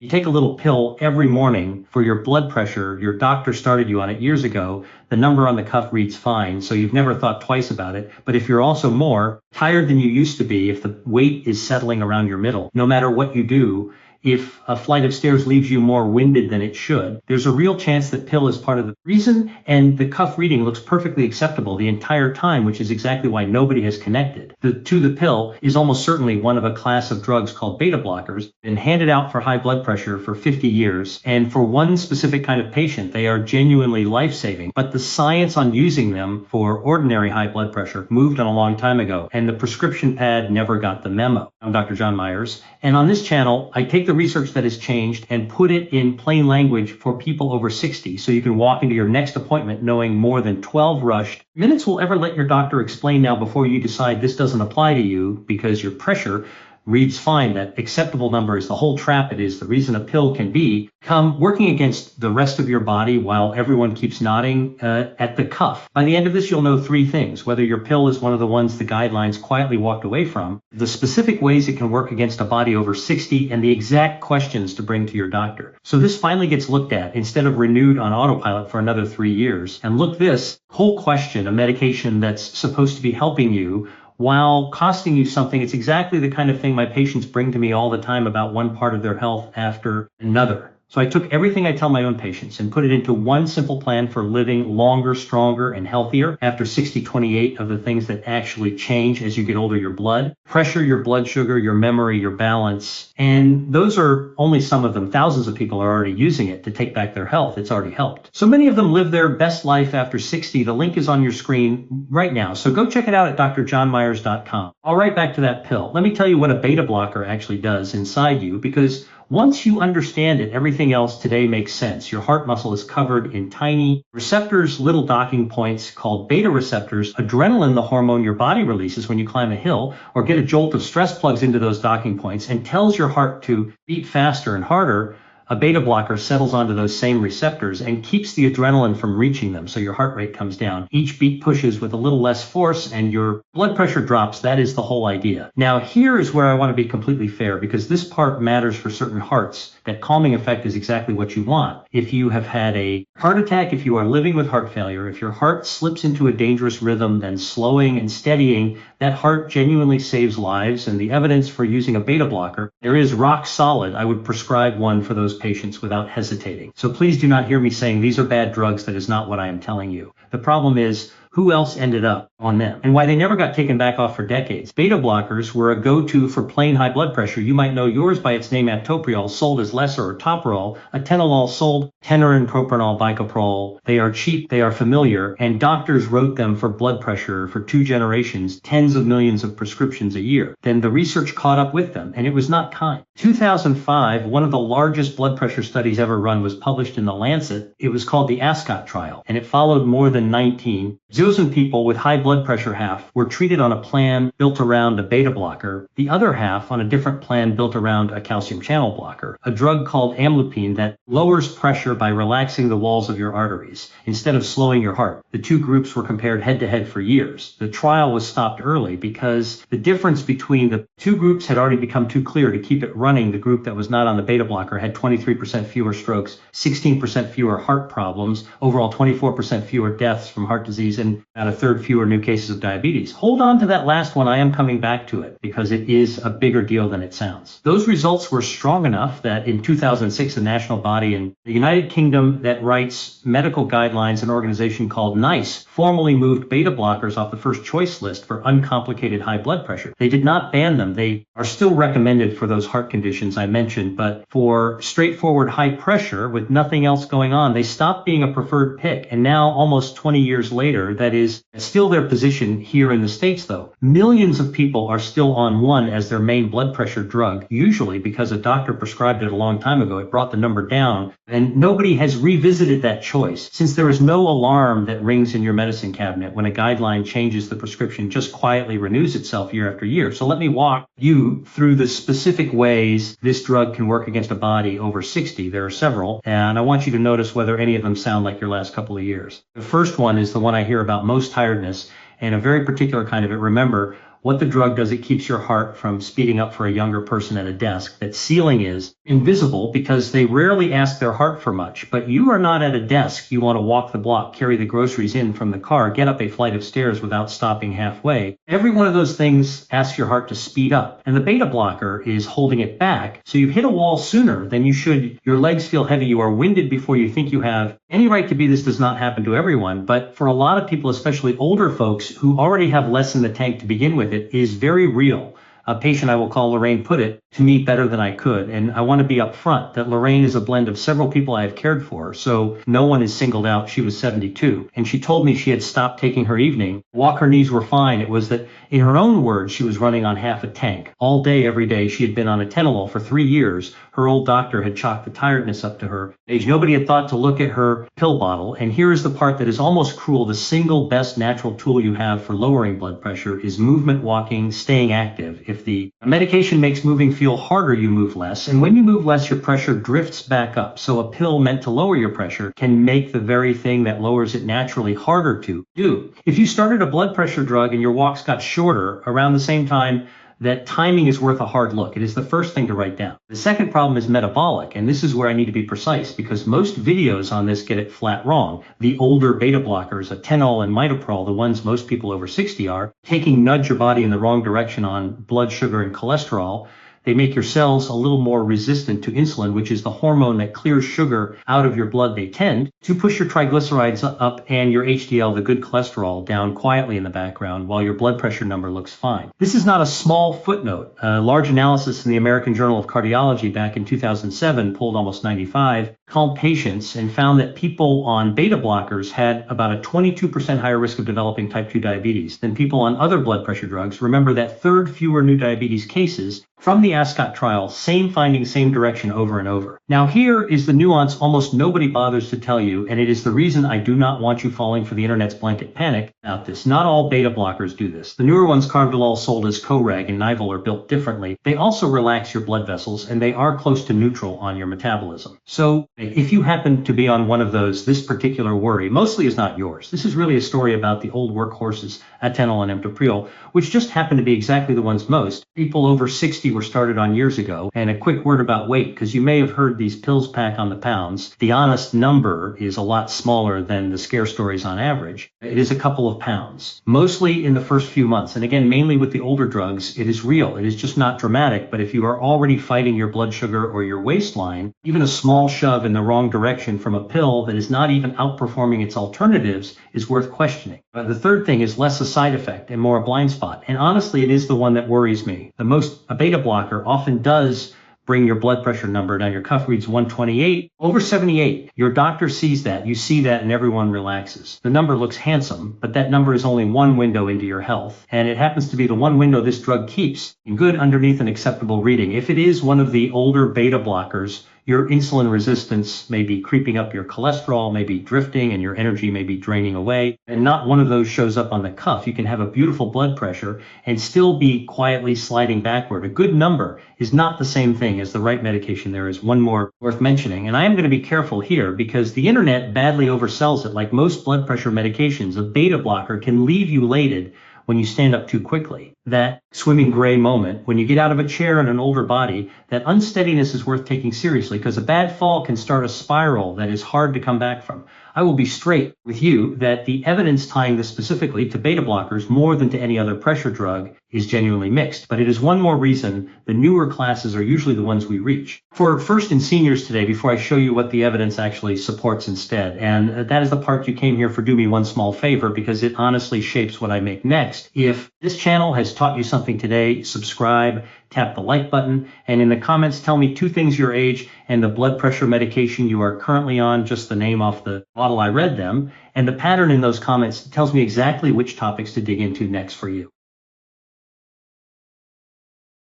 You take a little pill every morning for your blood pressure. Your doctor started you on it years ago. The number on the cuff reads fine, so you've never thought twice about it. But if you're also more tired than you used to be, if the weight is settling around your middle, no matter what you do, if a flight of stairs leaves you more winded than it should, there's a real chance that pill is part of the reason, and the cuff reading looks perfectly acceptable the entire time, which is exactly why nobody has connected. The pill is almost certainly one of a class of drugs called beta blockers, been handed out for high blood pressure for 50 years, and for one specific kind of patient, they are genuinely life-saving. But the science on using them for ordinary high blood pressure moved on a long time ago, and the prescription pad never got the memo. I'm Dr. John Meyers, and on this channel, I take the research that has changed and put it in plain language for people over 60, so you can walk into your next appointment knowing more than 12 rushed minutes will ever let your doctor explain now before you decide this doesn't apply to you because your pressure reads fine. That acceptable number is the whole trap. It is the reason a pill can become working against the rest of your body while everyone keeps nodding at the cuff. By the end of this, you'll know three things: whether your pill is one of the ones the guidelines quietly walked away from, the specific ways it can work against a body over 60, and the exact questions to bring to your doctor. So this finally gets looked at instead of renewed on autopilot for another 3 years. And look, this whole question, a medication that's supposed to be helping you while costing you something, it's exactly the kind of thing my patients bring to me all the time about one part of their health after another. So I took everything I tell my own patients and put it into one simple plan for living longer, stronger, and healthier. After 60-28 of the things that actually change as you get older: your blood pressure, your blood sugar, your memory, your balance. And those are only some of them. Thousands of people are already using it to take back their health. It's already helped. So many of them live their best life after 60. The link is on your screen right now. So go check it out at drjohnmeyers.com. All right, back to that pill. Let me tell you what a beta blocker actually does inside you, because once you understand it, everything else today makes sense. Your heart muscle is covered in tiny receptors, little docking points called beta receptors. Adrenaline, the hormone your body releases when you climb a hill or get a jolt of stress, plugs into those docking points and tells your heart to beat faster and harder. A beta blocker settles onto those same receptors and keeps the adrenaline from reaching them, so your heart rate comes down. Each beat pushes with a little less force and your blood pressure drops. That is the whole idea. Now, here is where I want to be completely fair, because this part matters for certain hearts. That calming effect is exactly what you want. If you have had a heart attack, if you are living with heart failure, if your heart slips into a dangerous rhythm, then slowing and steadying that heart genuinely saves lives. And the evidence for using a beta blocker, there is rock solid. I would prescribe one for those patients without hesitating. So please do not hear me saying these are bad drugs. That is not what I am telling you. The problem is who else ended up on them and why they never got taken back off for decades. Beta blockers were a go-to for plain high blood pressure. You might know yours by its name, atoprol, sold as lesser, or toprol. Atenolol sold Tenerin, propanol, bicaprol. They are cheap, they are familiar, and doctors wrote them for blood pressure for 2 generations, tens of millions of prescriptions a year. Then the research caught up with them, and it was not kind. 2005, one of the largest blood pressure studies ever run was published in The Lancet. It was called the Ascot trial, and it followed more than 19 Zosen people with high blood pressure. Half were treated on a plan built around a beta blocker, the other half on a different plan built around a calcium channel blocker, a drug called amlodipine that lowers pressure by relaxing the walls of your arteries instead of slowing your heart. The two groups were compared head-to-head for years. The trial was stopped early because the difference between the two groups had already become too clear to keep it running. The group that was not on the beta blocker had 23% fewer strokes, 16% fewer heart problems, overall 24% fewer deaths from heart disease, and about a third fewer new cases of diabetes. Hold on to that last one. I am coming back to it because it is a bigger deal than it sounds. Those results were strong enough that in 2006, the national body in the United Kingdom that writes medical guidelines, an organization called NICE, formally moved beta blockers off the first choice list for uncomplicated high blood pressure. They did not ban them. They are still recommended for those heart conditions I mentioned, but for straightforward high pressure with nothing else going on, they stopped being a preferred pick. And now, almost 20 years later, that is still their position here in the States, though. Millions of people are still on one as their main blood pressure drug, usually because a doctor prescribed it a long time ago. It brought the number down, and nobody has revisited that choice. Since there is no alarm that rings in your medicine cabinet when a guideline changes, the prescription just quietly renews itself year after year. So let me walk you through the specific ways this drug can work against a body over 60. There are several, and I want you to notice whether any of them sound like your last couple of years. The first one is the one I hear about most: tiredness, and a very particular kind of it. Remember, what the drug does, it keeps your heart from speeding up for a younger person at a desk. That ceiling is invisible because they rarely ask their heart for much, but you are not at a desk. You want to walk the block, carry the groceries in from the car, get up a flight of stairs without stopping halfway. Every one of those things asks your heart to speed up, and the beta blocker is holding it back. So you've hit a wall sooner than you should. Your legs feel heavy. You are winded before you think you have any right to be. This does not happen to everyone, but for a lot of people, especially older folks who already have less in the tank to begin with, it is very real. A patient I will call Lorraine put it to me better than I could. And I want to be upfront that Lorraine is a blend of several people I have cared for. So no one is singled out. She was 72. And she told me she had stopped taking her evening. Walk, her knees were fine. It was that, in her own words, she was running on half a tank. All day, every day. She had been on atenolol for 3 years. Her old doctor had chalked the tiredness up to her age. Nobody had thought to look at her pill bottle. And here is the part that is almost cruel. The single best natural tool you have for lowering blood pressure is movement, walking, staying active. If the medication makes moving feel harder, you move less. And when you move less, your pressure drifts back up. So a pill meant to lower your pressure can make the very thing that lowers it naturally harder to do. If you started a blood pressure drug and your walks got shorter around the same time, that timing is worth a hard look. It is the first thing to write down. The second problem is metabolic, and this is where I need to be precise because most videos on this get it flat wrong. The older beta blockers, atenolol and mitoprolol, the ones most people over 60 are, nudge your body in the wrong direction on blood sugar and cholesterol. They make your cells a little more resistant to insulin, which is the hormone that clears sugar out of your blood. They tend to push your triglycerides up and your HDL, the good cholesterol, down quietly in the background while your blood pressure number looks fine. This is not a small footnote. A large analysis in the American Journal of Cardiology back in 2007 polled almost 95 called patients and found that people on beta blockers had about a 22% higher risk of developing type 2 diabetes than people on other blood pressure drugs. Remember that third fewer new diabetes cases from the ASCOT trial, same finding, same direction over and over. Now here is the nuance almost nobody bothers to tell you, and it is the reason I do not want you falling for the internet's blanket panic about this. Not all beta blockers do this. The newer ones, Carvedilol, sold as Coreg and Nival, are built differently. They also relax your blood vessels, and they are close to neutral on your metabolism. So if you happen to be on one of those, this particular worry mostly is not yours. This is really a story about the old workhorses, atenolol and amitriptyl, which just happen to be exactly the ones most people over 60 were started on years ago. And a quick word about weight, because you may have heard these pills pack on the pounds. The honest number is a lot smaller than the scare stories on average. It is a couple of pounds, mostly in the first few months. And again, mainly with the older drugs, it is real. It is just not dramatic. But if you are already fighting your blood sugar or your waistline, even a small shove in the wrong direction from a pill that is not even outperforming its alternatives is worth questioning. The third thing is less a side effect and more a blind spot. And honestly, it is the one that worries me the most. A beta blocker often does bring your blood pressure number down. Your cuff reads 128 over 78. Your doctor sees that. You see that and everyone relaxes. The number looks handsome, but that number is only one window into your health. And it happens to be the one window this drug keeps in good underneath an acceptable reading. If it is one of the older beta blockers, your insulin resistance may be creeping up, your cholesterol may be drifting, and your energy may be draining away. And not one of those shows up on the cuff. You can have a beautiful blood pressure and still be quietly sliding backward. A good number is not the same thing as the right medication. There is one more worth mentioning, and I am going to be careful here because the internet badly oversells it. Like most blood pressure medications, a beta blocker can leave you elated when you stand up too quickly. That swimming gray moment, when you get out of a chair in an older body, that unsteadiness is worth taking seriously because a bad fall can start a spiral that is hard to come back from. I will be straight with you that the evidence tying this specifically to beta blockers more than to any other pressure drug is genuinely mixed, but it is one more reason the newer classes are usually the ones we reach. For first in seniors today, before I show you what the evidence actually supports instead, and that is the part you came here for, do me one small favor because it honestly shapes what I make next. If this channel has taught you something today, subscribe, tap the like button, and in the comments tell me 2 things: your age and the blood pressure medication you are currently on, just the name off the bottle I read them, and the pattern in those comments tells me exactly which topics to dig into next for you.